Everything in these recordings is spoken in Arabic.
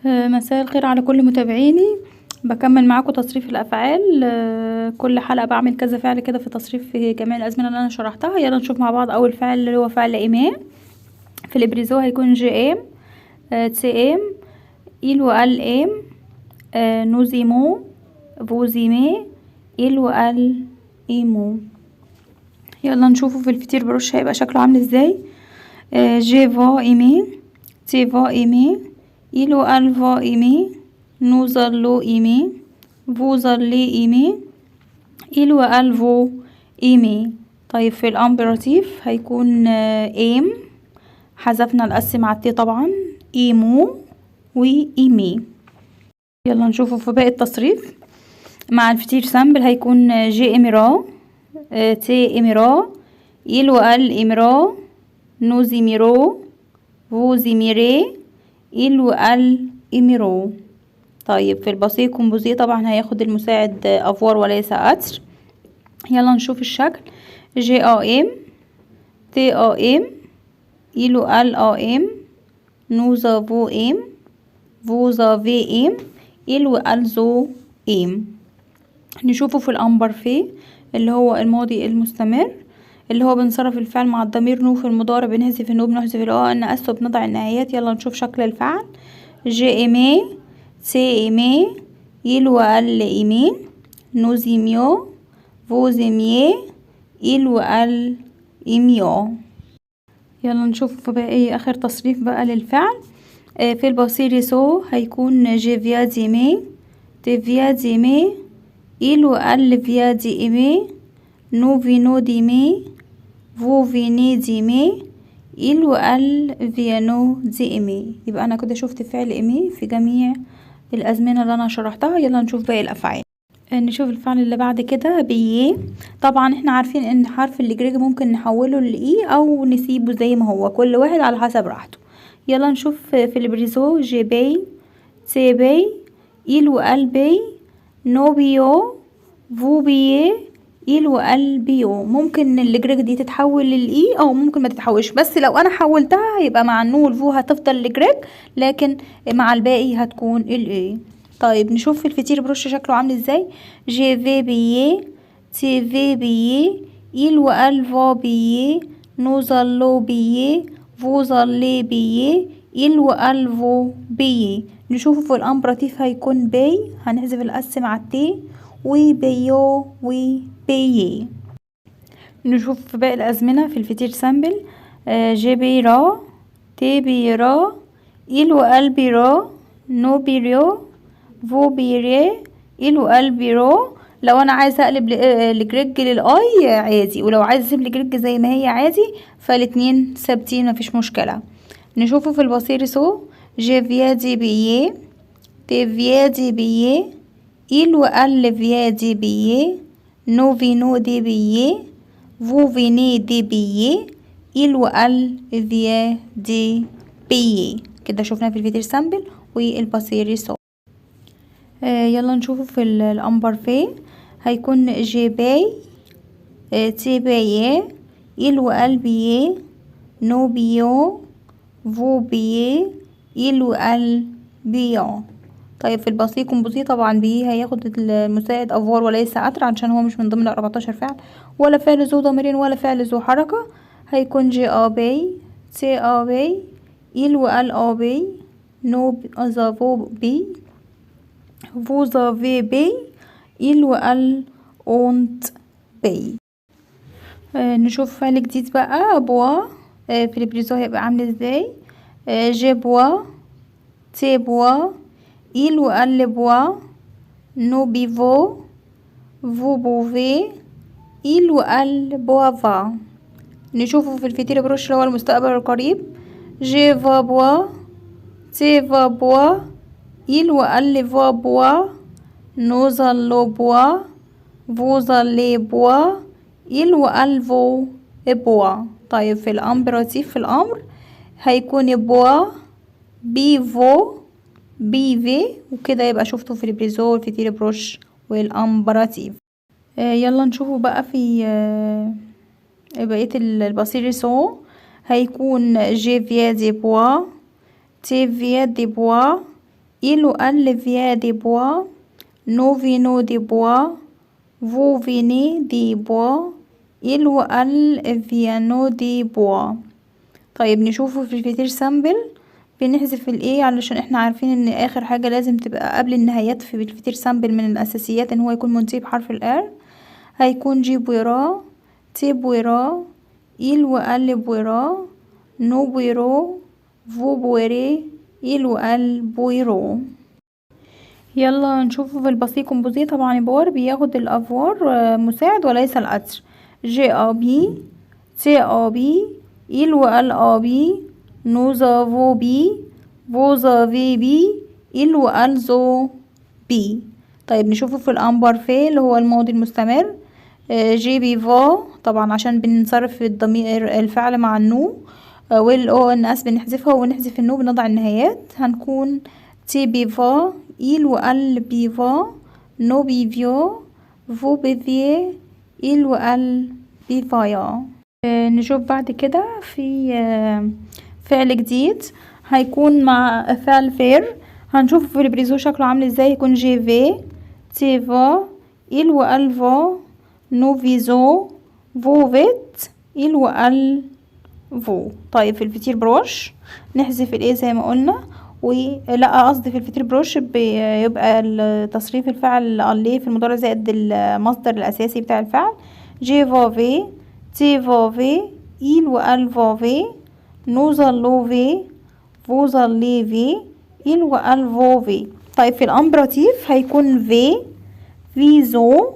مساء الخير على كل متابعيني. بكمل معاكم تصريف الافعال. كل حلقه بعمل كذا فعل كده في تصريف في جميع الازمنه اللي انا شرحتها. يلا نشوف مع بعض اول فعل اللي هو فعل ايماء. في الابريزو هيكون جي ام، تي ام، il و ال ام، nous aimons، vous aimez، il و ال aimons. يلا نشوفه في الفطير بروش هيبقى شكله عامل ازاي. جي فا ايمي، تي فا ايمي، il و ال va aimer، nous allons aimer، vous allez aimer، il و ال vont aimer. طيب في الامبراطيف هيكون aim، حذفنا الاس مع التي طبعا، ايمو و ايمي. يلا نشوفه في باقي التصريف. مع الفطير سامبل هيكون جي اميرا، تي اميرا، il و ال اميرا، nous aimerons، vous aimerez، il و ال aimeront. طيب في الباسيه كومبوزيه طبعا هياخد المساعد افوار وليس اتر. يلا نشوف الشكل. جي ام، تي ام، il و ال ام، nous avons ام، vous avez ام، il و ال زو ام. نشوفه في الامبرفيه اللي هو الماضي المستمر، اللي هو بنصرف الفعل مع الضمير نو. في المضارع بنحذف النو، بنحذف الاه، النقص، وبنضع النهايات. يلا نشوف شكل الفعل. جي ايمي، تي ايمي، il و ال ايمي، nous aimions، vous aimiez، il و ال aimions. يلا نشوف في باقي اخر تصريف بقى للفعل. في البصير سو هيكون جي فيا ديمي، تي فيا ديمي، il و ال فيا دي ايمي، nous venons d'aimer، vous venez d'aimer، il و ال viennent d'aimer. يبقى انا كده شفت فعل ايمي في جميع الازمنه اللي انا شرحتها. يلا نشوف باقي الافعال. نشوف الفعل اللي بعد كده بيه. طبعا احنا عارفين ان حرف الجريج ممكن نحوله لاي او نسيبه زي ما هو، كل واحد على حسب راحته. يلا نشوف في البريزو جي بي، تي بي، il و ال بي، نو بيو، فو بيه، il و ال بيو. ممكن الجريج دي تتحول للاي او ممكن ما تتحولش، بس لو انا حولتها هيبقى مع النو والفو هتفضل الجريج، لكن مع الباقي هتكون الاي. طيب نشوف في الفطير بروش شكله عامل ازاي. جي في بيي، تي في بيي، il و ال فا بيي، nous allons بيي، vous allez بيي، il و ال فو بيي. نشوفه في الامبراتيف هيكون بي، هنحذف الاس مع التي، وبيو وبيي. نشوف في باقي الازمنه في الفطير سامبل. جي بيرا، تي بيرا، il و ال بيرا، نو بيريو، فو بيري، il و ال بيرو. لو انا عايزه اقلب الجريج للاي عادي، ولو عايزه اسيب الجريج زي ما هي عادي، فالاتنين ثابتين مفيش مشكله. نشوفه في البصير سو جي فيا دي بيي، تي فيا دي بيي، il و ال فيا دي بيي، نو فينو دي بيي، فو فيني دي بيي، il و ال فيا دي بيي. كده شفنا في الفيديو سامبل والبصير سو. يلا نشوفه في الامبرفيه هيكون جي باي، تي باي، il و ال بيي، نو بيو، فو بيي، il و ال بيو. طيب في البسيط كومبوزي طبعا بيه هياخد المساعد افوار وليس اتر، عشان هو مش من ضمن 14 فعل، ولا فعل ذو ضميرين ولا فعل ذو حركه. هيكون جي ابي، تي ابي، il و ال ابي، نو ازافو بي، vous avez بي، il و ال ont بي. نشوف فعل جديد بقى بوا. في البريزو هيبقى عامل ازاي. جي بوا، تي بوا، il و ال بوا، nous buvons، vous buvez، il و ال boivent. نشوفه في الفطير بروش اللي هو المستقبل القريب. je vais boire، tu vas boire، il و ال va boire، nous allons boire، vous allez boire، il و ال vont boire. طيب في الامبراطيف في الامر هيكون بوا، بيفو، بيفي. وكده يبقى شفتوا في البريزو والفطير بروش والامبراطيف. يلا نشوفه بقى في بقية البصير سو. هيكون جي فيا دي بوا، تي فيا دي بوا، il ou elle vient des bois, nous venons des bois, vous venez des bois, il ou elle viennent des bois. طيب نشوفه في الفيتير سامبل. بنحذف الايه علشان احنا عارفين ان اخر حاجة لازم تبقى قبل النهايات في الفيتير سامبل من الاساسيات ان هو يكون منتهي بحرف الار. هيكون جي بويرا، تي بويرا، il ou elle boira، nous boirons، vous boirez، il ou elle boiront. يلا نشوفه في الباسيه كومبوزيه. طبعا بوار بياخد الافوار مساعد وليس الاتر. جي ابي، تي ابي، il ou elle ابي، nous avons بي، vous avez بي، il ou elles ont بي. طيب نشوفه في الامبرفيه اللي هو الماضي المستمر. جي بيفا طبعا عشان بنصرف الضمير الفعل مع النو، والاو ان اس بنحذفها ونحذف النو بنضع النهايات. هنكون تي بيفا، il ou elle بيفا، نو بيفيو، فو بيفيه، il ou elle بيفايا. نشوف بعد كده في فعل جديد هيكون مع فعل فير. هنشوف في البريزو شكله عامل ازاي. يكون جي في، تي فا، il ou elle va، nous visons، vous faites، il ou elle vous. طيب في الفطير بروش نحذف الايه زي ما قلنا، ولا قصدي في الفطير بروش بيبقى تصريف الفعل اللي في المضارع زائد المصدر الاساسي بتاع الفعل. جي فافي، تي فافي، il ou elle فافي، nous allons في، vous allez في، il ou elle فافي. طيب في الامبراتيف هيكون في، فيزو،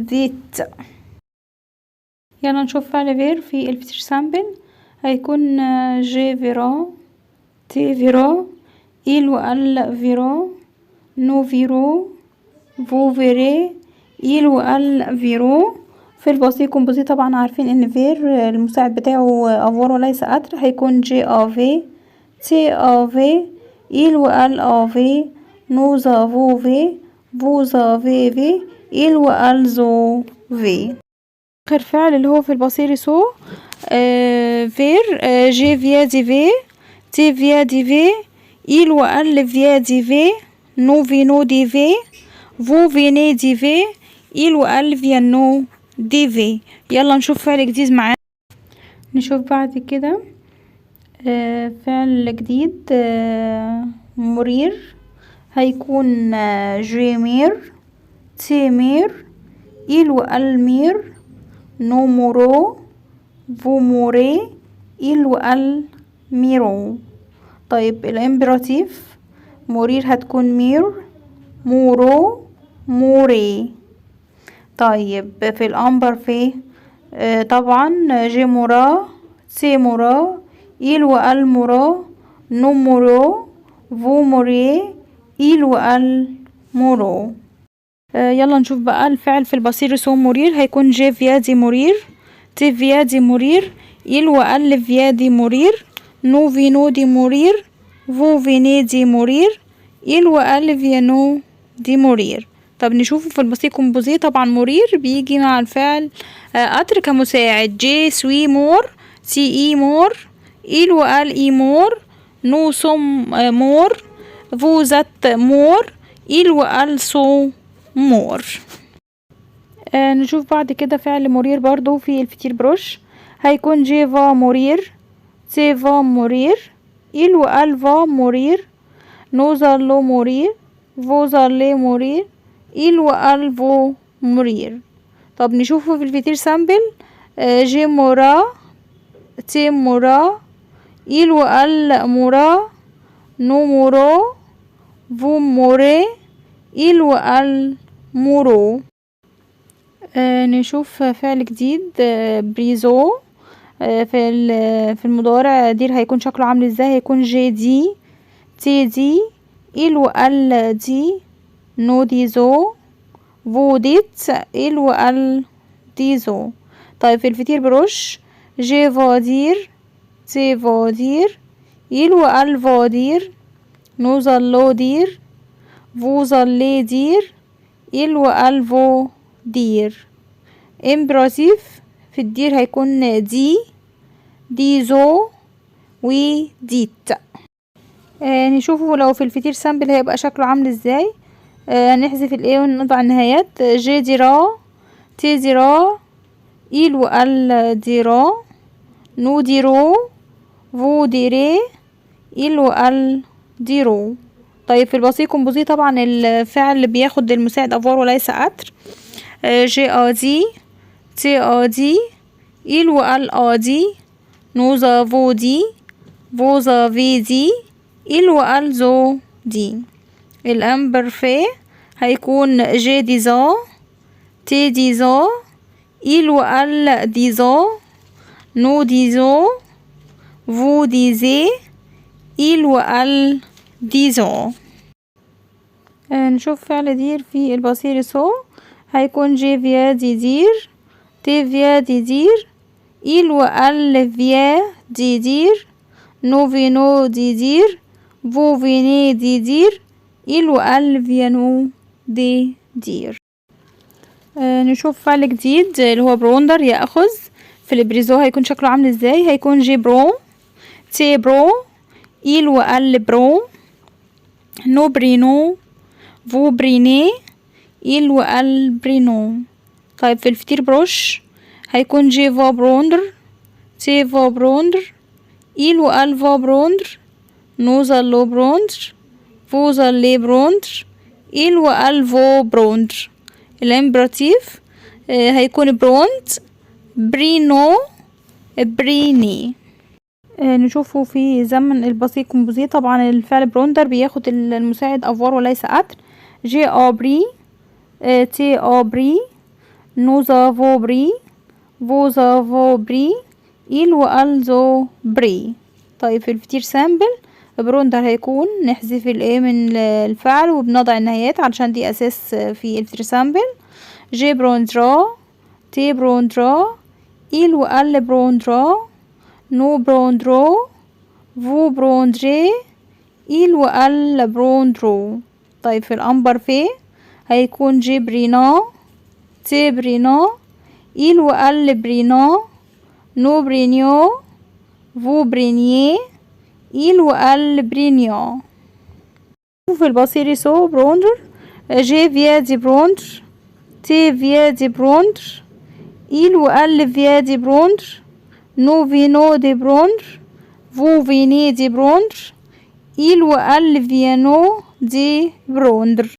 فيت. يلا نشوف فعل فير في الفيتر سامبل. هيكون جي فيرا، تي فيرا، il ou elle فيرا، nous verrons، vous verrez، il ou elle verront. في الباسيه كومبوزي طبعا عارفين ان فير المساعد بتاعه افوار وليس اتر. هيكون جي افي، تي افي، il ou elle افي، nous avons في، vous avez في، il ou elles ont في. اخر فعل اللي هو في الباسيه سو فير. جي فيا دي في، تي فيا دي في، il ou elle فيا دي في، nous venons دي في، vous venez دي في، il ou elle viennent دي في. يلا نشوف فعل جديد معانا. نشوف بعد كده فعل جديد مرير. هيكون جيمير، تيمير، il ou elle مير، nous mourons، vous mourrez، il ou elle ميرون. طيب الامبراتيف مرير هتكون مير، مورو، موري. طيب في الامبرفي طبعا جي مورا، سي مورا، il ou elle مورا، nous mourons، vous mourrez، il ou elle mourront. يلا نشوف بقى الفعل في البصير سو مرير. هيكون جي فيا دي مرير، تي فيا دي مرير، il ou elle فيا دي مرير، nous venons دي مرير، vous venez دي مرير، il ou elle viennent دي مرير. طب نشوفه في البسيط كومبوزيه. طبعا مرير بيجي مع الفعل اتر كمساعد. جي سوي مور، سي اي مور، il ou elle اي مور، nous sommes مور، vous êtes مور، il ou elle sont مور. نشوف بعد كده فعل مرير برضو في الفتير بروش. هيكون جي فا مرير، تي فا مرير، il ou elle va مرير، nous allons مرير، vous allez مرير، il ou elle vont مرير. طب نشوفه في الفتير سامبل. جي مورا، تي مورا، il ou elle مورا، nous mourons، vous mourrez، il ou elle mourront. نشوف فعل جديد بريزو. في المضارع دير هيكون شكله عامل ازاي. هيكون جي دي، تي دي، il ou elle دي، nous disons، vous dites، il ou elle disons. طيب في الفتير بروش جي va dire، تي va dire، il ou elle va dire، nous allons dire، vous allez dire، il ou elle vont dire. امبراتيف في الدير هيكون دي، ديزو، وديت. نشوفه لو في الفطير سامبل هيبقى شكله عامل ازاي. هنحذف الايه ونضع النهايات. جي ديرا، تي ديرا، il و ال ديرا، nous dirons، vous direz، il و ال diront. طيب في البسيط كومبوزي طبعا الفعل بياخد المساعد افوار وليس اتر. جي ا دي، تي ا دي، il و ال ا دي، nous avons dit، vous avez dit، il و ال زو دي. الامبرفي هيكون جي ديزا، تي ديزا، il و ال ديزا، nous disons، vous disiez، il و ال disons. نشوف فعل دير في البصير سو هيكون جي فيا دي دير، تي فيا دي دير، il و ال فيا دي دير، nous venons دي دير، vous venez دي دير، il و ال viennent دي دير. نشوف فعل جديد اللي هو بروندر يأخذ. في الابريزو هيكون شكله عامل ازاي؟ هيكون جي برون، تي برون، il و ال برون، nous برينو، vous بريني، il و ال برينو. طيب في الفطير بروش هيكون جي فا بروندر، تي فا بروندر، il و ال فا بروندر، nous allons بروندر، vous allez بروندر، il و ال فو بروندر. الامبراتيف هيكون بروند، برينو، بريني. نشوفه في زمن البسيط كومبوزي طبعا الفعل بروندر بياخد المساعد افوار وليس اتر. جي ابري، تي ابري، nous avons بري، vous avez بري، il و ال زو بري. طيب في الفطير سامبل بروندر هيكون نحذف الايه من الفعل وبنضع النهايات علشان دي اساس في الفطير سامبل. جي بروندرا، تي بروندرا، il و ال بروندرا، nous برondرو، vous برondري، il و ال برondرو. طيب في الامبر في هيكون جي برينا، تي برينا، il و ال برينا، nous برينيو، vous برينيي، il و ال برينيو. في البصير سو بروندر جي فيا دي بروندر، تي فيا دي بروندر، il و ال فيا دي بروندر، nous venons دي بروندر، vous venez دي بروندر، il و ال viennent دي بروندر.